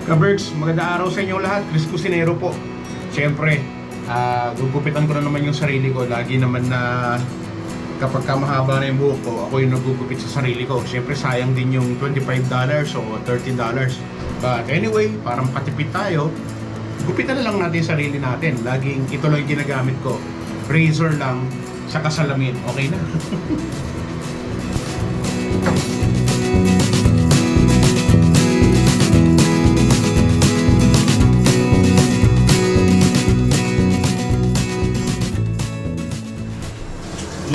Kabergs, magandang araw sa inyong lahat. Chris Cusinero po. Siyempre, gugupitan ko na naman yung sarili ko. Lagi naman na kapag mahaba na yung buhok ko, ako yung nagugupit sa sarili ko. Siyempre, sayang din yung $25 o $30. But anyway, para makatipid tayo, gupitan na lang natin yung sarili natin. Laging ito lang yung ginagamit ko. Razor lang sa kasalamin. Okay na.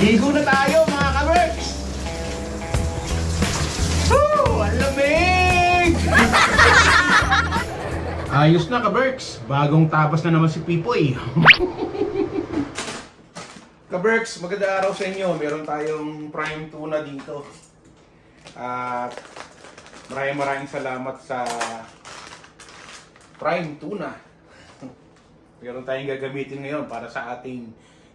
Ligo na tayo mga kaberks! Woo! Ang lamig! Ayos na kaberks! Bagong tabas na naman si Pipoy. Kaberks, magandang araw sa inyo. Meron tayong prime tuna dito. At maraming salamat sa prime tuna. Meron tayong gagamitin ngayon para sa ating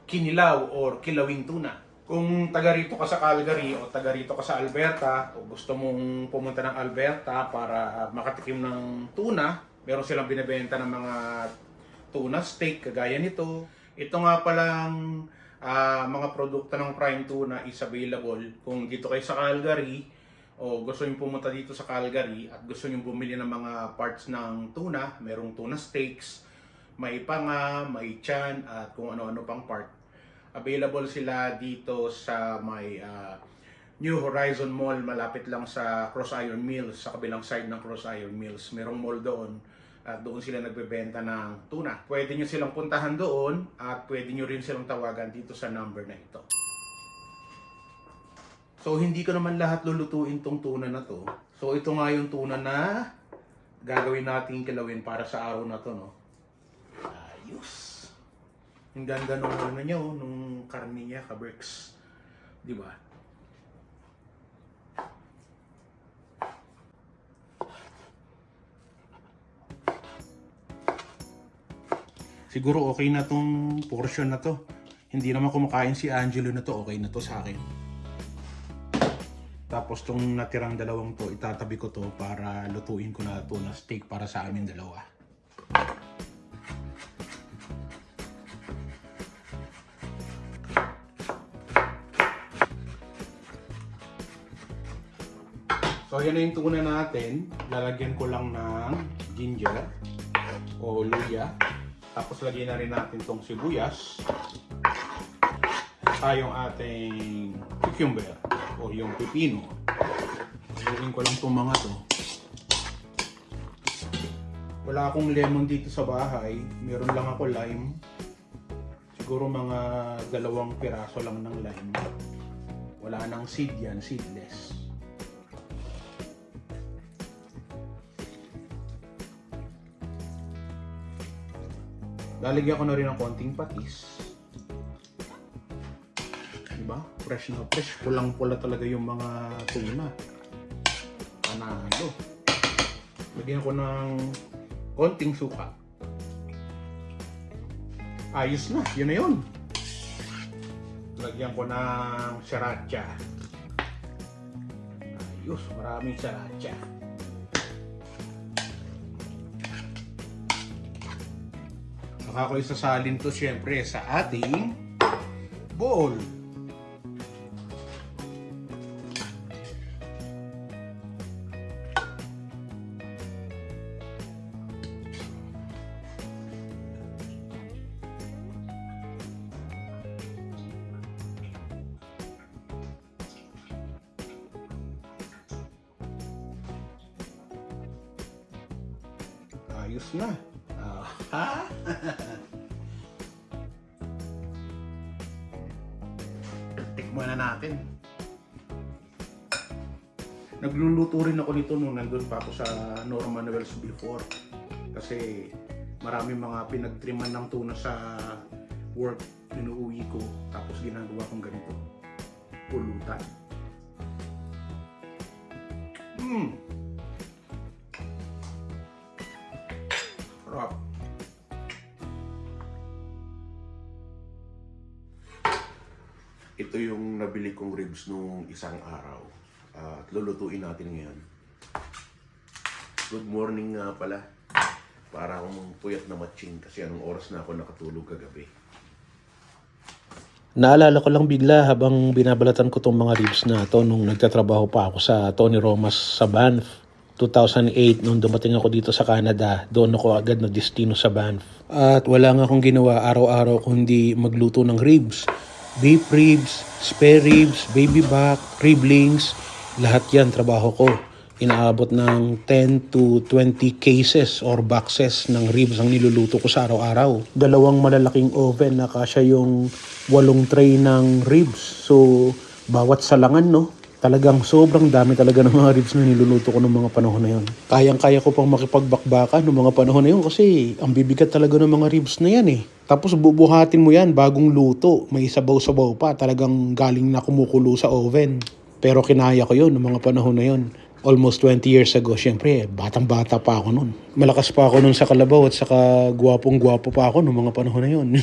kinilaw or kilawing tuna. Kung taga rito ka sa Calgary o taga rito ka sa Alberta o gusto mong pumunta ng Alberta para makatikim ng tuna, meron silang binebenta ng mga tuna steak kagaya nito. Ito nga palang mga produkto ng prime tuna is available kung dito kayo sa Calgary o gusto nyo pumunta dito sa Calgary at gusto nyo bumili ng mga parts ng tuna. Merong tuna steaks, may panga, may tiyan at kung ano-ano pang part. Available sila dito sa may New Horizon Mall, malapit lang sa Cross Iron Mills, sa kabilang side ng Cross Iron Mills. Merong mall doon at doon sila nagbebenta ng tuna. Pwede nyo silang puntahan doon at pwede nyo rin silang tawagan dito sa number na ito. So hindi ko naman lahat lulutuin tong tuna na to. So ito nga yung tuna na gagawin nating kilawin para sa araw na to, no? Ayos! Ang ganda nung ano niya, nung karne niya, kaberks. Di ba? Siguro okay na tong portion na to. Hindi naman kumakain si Angelo na to. Okay na to sa akin. Tapos tong natirang dalawang to, itatabi ko to para lutuin ko na to na steak para sa amin dalawa. So yan na yung tuna natin. Lalagyan ko lang ng ginger o luya. Tapos lagyan na rin natin tong sibuyas. Yung ating cucumber o yung pipino. Lagyan ko lang itong mga to. Wala akong lemon dito sa bahay. Meron lang ako lime. Siguro mga 2 piraso lang ng lime. Wala nang seed yan, seedless. Lalagyan ko na rin ng konting patis. Diba? Fresh na fresh. Pulang-pula talaga yung mga tuna. Panalo. Lagyan ko ng konting suka. Ayos na. Yun na yun. Lagyan ko ng sriracha. Ayos. Maraming sriracha. Saka ko isasalin to syempre sa ating bowl. Ayos na. Tikman na natin. Nagluluto rin ako nito nung nandun pa ako sa Norman Wells before. Kasi maraming mga pinagtriman ng tuna sa work, pinuuwi ko. Tapos ginagawa kong ganito. Pulutan. Sarap. Ito yung nabili kong ribs nung isang araw. At lulutuin natin ngayon. Good morning nga pala. Para akong puyat na matching kasi anong oras na ako nakatulog kagabi. Naalala ko lang bigla habang binabalatan ko tong mga ribs na to nung nagtatrabaho pa ako sa Tony Romas sa Banff. 2008 nung dumating ako dito sa Canada, doon ako agad na destino sa Banff. At wala nga akong ginawa araw-araw kundi magluto ng ribs. Beef ribs, spare ribs, baby back, riblings, lahat yan trabaho ko. Inaabot ng 10 to 20 cases or boxes ng ribs ang niluluto ko sa araw-araw. 2 malalaking oven na kasya yung 8 tray ng ribs. So, bawat salangan, no? Talagang sobrang dami talaga ng mga ribs na niluluto ko ng mga panahon na yun. Kayang-kaya ko pang makipagbakbakan ng mga panahon na yun kasi ang bibigat talaga ng mga ribs na yan eh. Tapos bubuhatin mo yan bagong luto. May sabaw-sabaw pa. Talagang galing na kumukulo sa oven. Pero kinaya ko yun ng mga panahon na yun. Almost 20 years ago, syempre, batang-bata pa ako nun. Malakas pa ako nun sa kalabaw at saka gwapong-gwapo pa ako nung mga panahon na yun.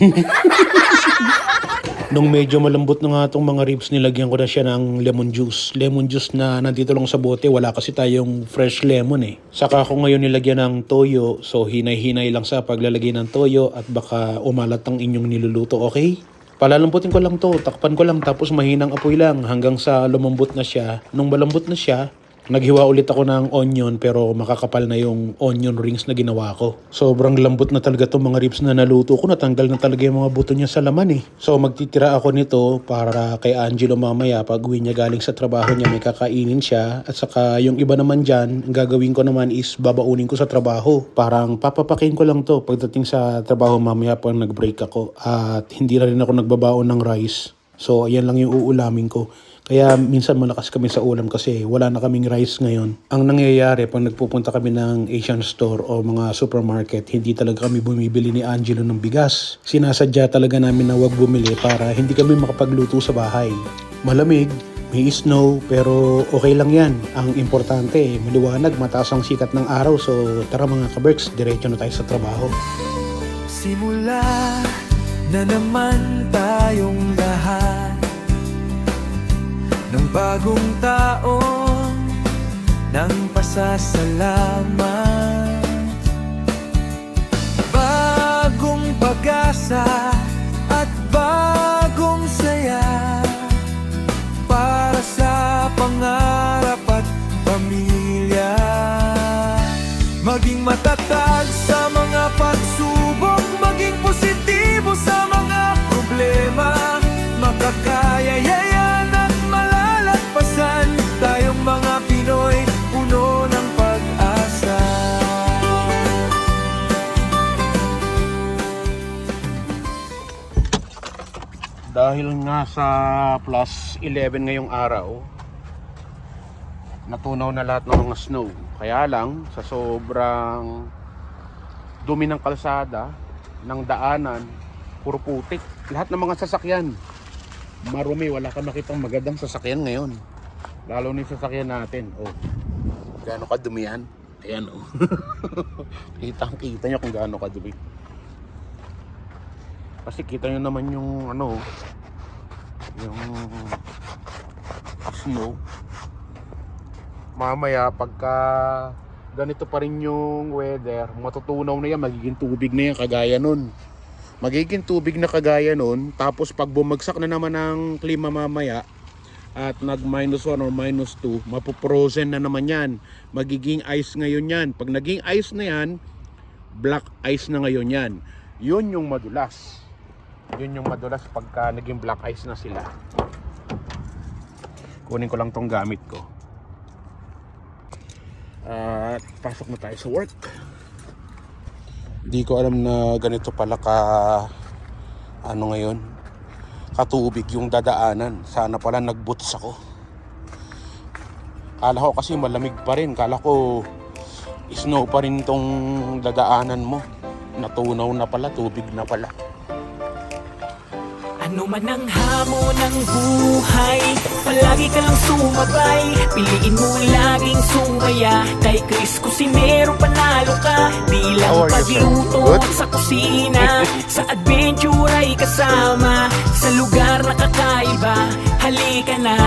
Nung medyo malambot na nga itong mga ribs, nilagyan ko na siya ng lemon juice. Lemon juice na nandito lang sa bote, wala kasi tayong fresh lemon eh. Saka ko ngayon nilagyan ng toyo, so hinay-hinay lang sa paglalagay ng toyo at baka umalat ang inyong niluluto, okay? Palalambutin ko lang to, takpan ko lang tapos mahinang apoy lang hanggang sa lumambot na siya. Nung malambot na siya, naghiwa ulit ako ng onion pero makakapal na yung onion rings na ginawa ko. Sobrang lambot na talaga itong mga ribs na naluto ko. Natanggal na talaga yung mga buto niya sa laman eh. So magtitira ako nito para kay Angelo mamaya pag uwi niya galing sa trabaho niya may kakainin siya. At saka yung iba naman dyan, ang gagawin ko naman is babaunin ko sa trabaho. Parang papapakin ko lang to pagdating sa trabaho mamaya pag nag-break ako. At hindi na rin ako nagbabaon ng rice. So ayan lang yung uulamin ko. Kaya minsan malakas kami sa ulam kasi wala na kaming rice ngayon. Ang nangyayari pag nagpupunta kami ng Asian store o mga supermarket, hindi talaga kami bumibili ni Angelo ng bigas. Sinasadya talaga namin na wag bumili para hindi kami makapagluto sa bahay. Malamig, may snow, pero okay lang yan. Ang importante, maliwanag, mataas ang sikat ng araw. So tara mga ka-Berks, diretso na tayo sa trabaho. Simula na naman tayong lahat ng bagong taon ng pasasalamat, bagong pag-asa at bagong saya para sa pangarap at pamilya. Maging matatag sa mga pagsubok, maging positibo sa mga problema, makakaya yayan at malalagpasan. Tayong mga Pinoy, puno ng pag-asa. Dahil nga sa plus 11 ngayong araw, natunaw na lahat ng mga snow. Kaya lang, sa sobrang dumi ng kalsada, ng daanan, puro putik. Lahat ng mga sasakyan, marumi, wala ka makitang magandang sasakyan ngayon. Lalo na yung sasakyan natin. Oh, gaano kadumi yan? Ayan oh. Kitang-kita nyo kung gaano kadumi. Kasi kita nyo naman yung ano, yung snow. Mamaya pagka ganito pa rin yung weather, matutunaw na yan, magiging tubig na yan kagaya nun. Magiging tubig na kagaya nun, tapos pag bumagsak na naman ang klima mamaya at nag -1 or -2, mapuprozen na naman yan. Magiging ice ngayon yan. Pag naging ice na yan, black ice na ngayon yan. Yun yung madulas. Yun yung madulas pagka naging black ice na sila. Kunin ko lang tong gamit ko. At pasok na tayo sa work. Di ko alam na ganito pala ka ano ngayon, katubig yung dadaanan. Sana pala nag-boots ako. Kala ko kasi malamig pa rin. Kala ko snow pa rin tong dadaanan mo. Natunaw na pala, tubig na pala. Ano man ang hamon ng buhay, palagi ka lang sumabay. Piliin mo laging sumaya. Kay Chris Cusinero panalo ka. Di lang pagluto sa kusina, sa adventure ay kasama. Sa lugar na kakaiba, halika na.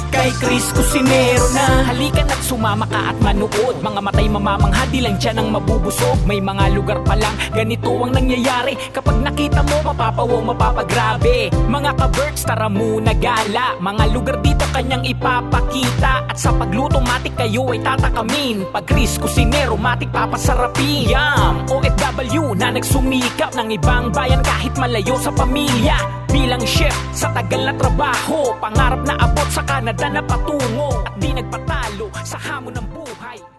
Kay Chris Cusinero na. Halika na't sumama ka at manood. Mga matay mamamangha, di lang dyan ang mabubusog. May mga lugar pa lang, ganito ang nangyayari. Kapag nakita mo, mapapawong mapapagrabe. Mga ka-birds, tara muna gala. Mga lugar dito kanyang ipapakita. At sa pagluto, matik kayo ay tatakamin. Pag Chris Cusinero, matik papasarapin. Yum! OFW na nagsumikap ng ibang bayan kahit malayo sa pamilya. Bilang chef sa tagal na trabaho, pangarap na abot sa Canada na patungo. At di nagpatalo sa hamon ng buhay.